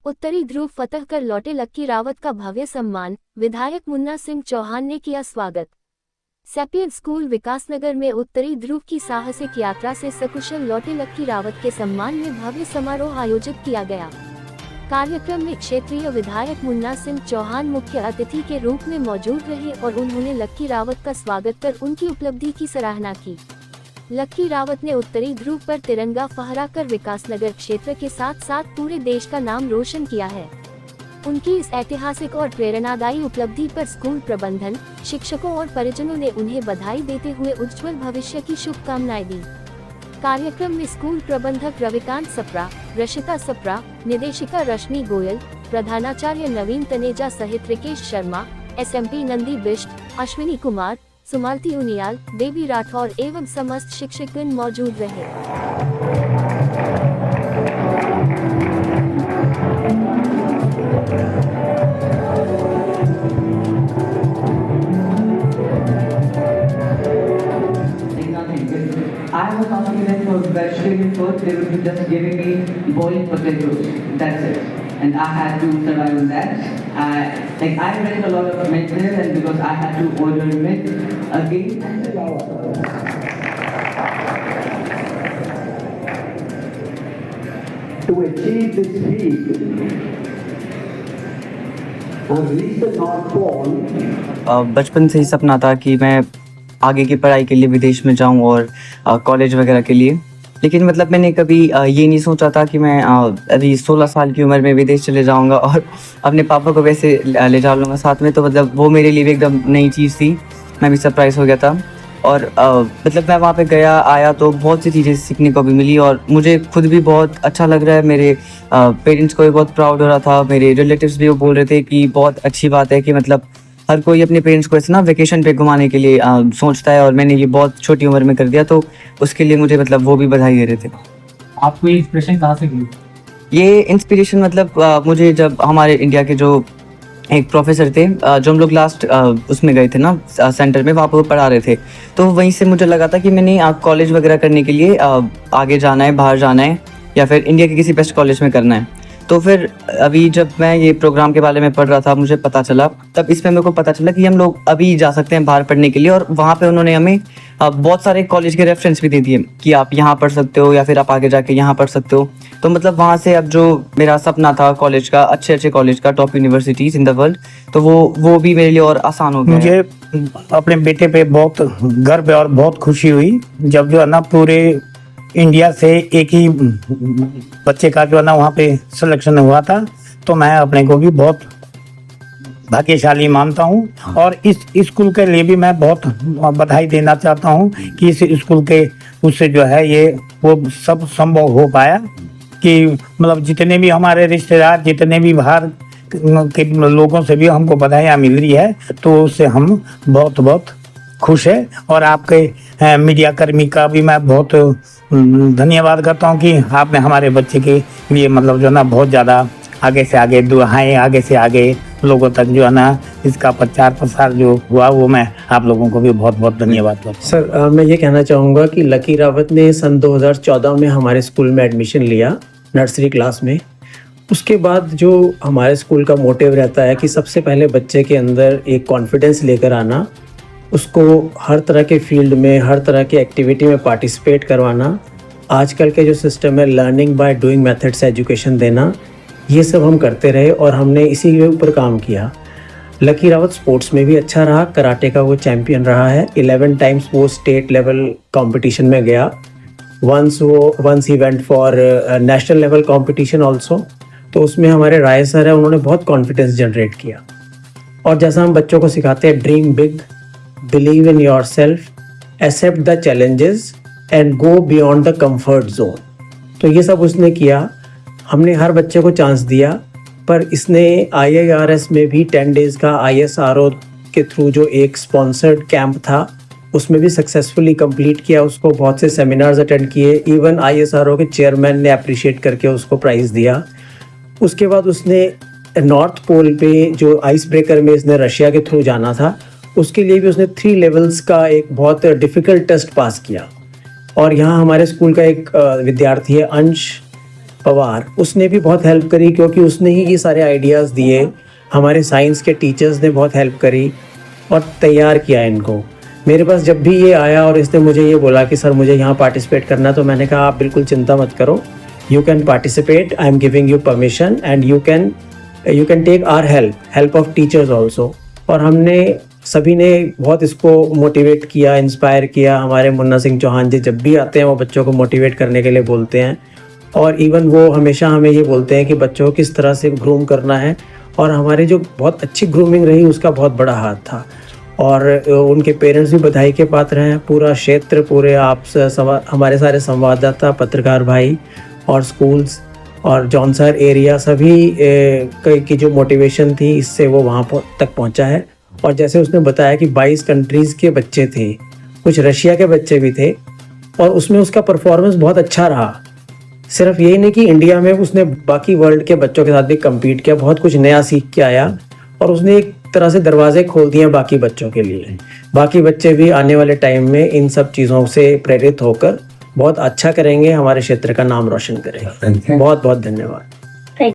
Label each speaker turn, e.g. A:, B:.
A: उत्तरी ध्रुव फतह कर लौटे लक्की रावत का भव्य सम्मान, विधायक मुन्ना सिंह चौहान ने किया स्वागत। सेपियन स्कूल विकासनगर में उत्तरी ध्रुव की साहसिक यात्रा से सकुशल लौटे लक्की रावत के सम्मान में भव्य समारोह आयोजित किया गया। कार्यक्रम में क्षेत्रीय विधायक मुन्ना सिंह चौहान मुख्य अतिथि के रूप में मौजूद रहे और उन्होंने लक्की रावत का स्वागत कर उनकी उपलब्धि की सराहना की। लक्की रावत ने उत्तरी ध्रुव पर तिरंगा फहराकर विकासनगर क्षेत्र के साथ साथ पूरे देश का नाम रोशन किया है। उनकी इस ऐतिहासिक और प्रेरणादायी उपलब्धि पर स्कूल प्रबंधन, शिक्षकों और परिजनों ने उन्हें बधाई देते हुए उज्जवल भविष्य की शुभकामनाएं दी। कार्यक्रम में स्कूल प्रबंधक रविकांत सप्रा, रशिता सप्रा, निदेशिका रश्मि गोयल, प्रधानाचार्य नवीन तनेजा सहित रिकेश शर्मा, SMP नंदी बिष्ट, अश्विनी कुमार, सुमालती उनियाल, देवी राठौर एवं समस्त शिक्षकगण मौजूद रहे।
B: I have a confidence for vegetarian food. They would be just giving me boiled potatoes. That's it. And I had to survive on that. I drank a lot of milk there, and because I had to order milk again.
C: To achieve this feat, reach the North Pole.
D: बचपन से ही सपना था कि मैं आगे की पढ़ाई के लिए विदेश में जाऊं और कॉलेज वगैरह के लिए, लेकिन मतलब मैंने कभी ये नहीं सोचा था कि मैं अभी 16 साल की उम्र में विदेश चले जाऊंगा और अपने पापा को वैसे ले जा लूँगा साथ में। तो मतलब वो मेरे लिए भी एकदम नई चीज़ थी, मैं भी सरप्राइज़ हो गया था। और मतलब मैं वहाँ पे गया आया तो बहुत सी चीज़ें सीखने को भी मिली और मुझे खुद भी बहुत अच्छा लग रहा है। मेरे पेरेंट्स को भी बहुत प्राउड हो रहा था, मेरे रिलेटिव्स भी वो बोल रहे थे कि बहुत अच्छी बात है कि मतलब हर कोई अपने पेरेंट्स को ऐसे ना वेकेशन पे घुमाने के लिए सोचता है और मैंने ये बहुत छोटी उम्र में कर दिया, तो उसके लिए मुझे मतलब वो भी बधाई दे रहे थे।
E: आपको ये इंस्पिरेशन कहाँ से मिली?
D: ये इंस्पिरेशन मतलब मुझे जब हमारे इंडिया के जो एक प्रोफेसर थे, जो हम लोग लास्ट उसमें गए थे ना सेंटर में, वहाँ पर पढ़ा रहे थे, तो वहीं से मुझे लगा था कि मैंने कॉलेज वगैरह करने के लिए आगे जाना है, बाहर जाना है या फिर इंडिया के किसी बेस्ट कॉलेज में करना है। तो फिर अभी जब मैं ये प्रोग्राम के बारे में पढ़ रहा था मुझे पता चला, तब इसमें मेरे को पता चला कि हम लोग अभी जा सकते हैं बाहर पढ़ने के लिए। और वहाँ पे उन्होंने हमें बहुत सारे कॉलेज के रेफरेंस भी दे दिए कि आप यहाँ पढ़ सकते हो या फिर आप आगे जाके यहाँ पढ़ सकते हो। तो मतलब वहाँ से अब जो मेरा सपना था कॉलेज का, अच्छे कॉलेज का, top universities in the world, तो वो भी मेरे लिए और आसान हो गया।
F: मुझे अपने बेटे पे बहुत गर्व और बहुत खुशी हुई जब जो है ना पूरे इंडिया से एक ही बच्चे का जो है ना वहाँ पे सिलेक्शन हुआ था। तो मैं अपने को भी बहुत भाग्यशाली मानता हूँ और इस स्कूल के लिए भी मैं बहुत बधाई देना चाहता हूँ कि इस स्कूल के उससे जो है ये वो सब संभव हो पाया कि मतलब जितने भी हमारे रिश्तेदार, जितने भी बाहर के लोगों से भी हमको बधाइयाँ मिल रही है, तो उससे हम बहुत बहुत खुश है। और आपके मीडिया कर्मी का भी मैं बहुत धन्यवाद करता हूँ कि आपने हमारे बच्चे के लिए मतलब जो है ना बहुत ज़्यादा आगे से आगे दुआएं, आगे से आगे लोगों तक जो है ना इसका प्रचार प्रसार जो हुआ, वो मैं आप लोगों को भी बहुत बहुत धन्यवाद करता हूँ।
G: सर मैं ये कहना चाहूँगा कि लकी रावत ने सन 2014 में हमारे स्कूल में एडमिशन लिया नर्सरी क्लास में। उसके बाद जो हमारे स्कूल का मोटिव रहता है कि सबसे पहले बच्चे के अंदर एक कॉन्फिडेंस लेकर आना, उसको हर तरह के फील्ड में, हर तरह की एक्टिविटी में पार्टिसिपेट करवाना, आजकल के जो सिस्टम है लर्निंग बाय डूइंग मेथड से एजुकेशन देना, ये सब हम करते रहे और हमने इसी के ऊपर काम किया। लकी रावत स्पोर्ट्स में भी अच्छा रहा, कराटे का वो चैम्पियन रहा है, 11 टाइम्स वो स्टेट लेवल कंपटीशन में गया। Once he went for national level competition also. तो उसमें हमारे राय सर है, उन्होंने बहुत कॉन्फिडेंस जनरेट किया। और जैसा हम बच्चों को सिखाते हैं, dream big, believe in yourself, accept the challenges and go beyond the comfort zone, तो ये सब उसने किया। हमने हर बच्चे को चांस दिया, पर इसने IIRS में भी 10 डेज़ का ISRO के थ्रू जो एक स्पॉन्सर्ड कैंप था उसमें भी सक्सेसफुली कंप्लीट किया। उसको बहुत से सेमिनार्स अटेंड किए, इवन ISRO के चेयरमैन ने अप्रिशिएट करके उसको प्राइज़ दिया। उसके बाद उसने नॉर्थ पोल पे जो आइस ब्रेकर में इसने रशिया के थ्रू जाना था, उसके लिए भी उसने 3 लेवल्स का एक बहुत डिफ़िकल्ट टेस्ट पास किया। और यहाँ हमारे स्कूल का एक विद्यार्थी है अंश, पवार, उसने भी बहुत हेल्प करी क्योंकि उसने ही ये सारे आइडियाज़ दिए। हमारे साइंस के टीचर्स ने बहुत हेल्प करी और तैयार किया इनको। मेरे पास जब भी ये आया और इसने मुझे ये बोला कि सर मुझे यहाँ पार्टिसिपेट करना, तो मैंने कहा आप बिल्कुल चिंता मत करो, you can participate, I am giving you permission and you can take our help of teachers also. और हमने सभी ने बहुत इसको मोटिवेट किया, इंस्पायर किया। हमारे मुन्ना सिंह चौहान जी जब भी आते हैं वो बच्चों को मोटिवेट करने के लिए बोलते हैं, और इवन वो हमेशा हमें ये बोलते हैं कि बच्चों को किस तरह से ग्रूम करना है। और हमारी जो बहुत अच्छी ग्रूमिंग रही उसका बहुत बड़ा हाथ था, और उनके पेरेंट्स भी बधाई के पात्र हैं। पूरा क्षेत्र, पूरे हमारे सारे संवाददाता, पत्रकार भाई और स्कूल्स और जॉनसर एरिया सभी की जो मोटिवेशन थी इससे वो वहाँ तक पहुँचा है। और जैसे उसने बताया कि 22 कंट्रीज़ के बच्चे थे, कुछ रशिया के बच्चे भी थे, और उसमें उसका परफॉर्मेंस बहुत अच्छा रहा। सिर्फ यही नहीं कि इंडिया में उसने बाकी वर्ल्ड के बच्चों के साथ भी कम्पीट किया, बहुत कुछ नया सीख के आया, और उसने एक तरह से दरवाजे खोल दिए बाकी बच्चों के लिए। बाकी बच्चे भी आने वाले टाइम में इन सब चीज़ों से प्रेरित होकर बहुत अच्छा करेंगे, हमारे क्षेत्र का नाम रोशन करेंगे। बहुत बहुत धन्यवाद।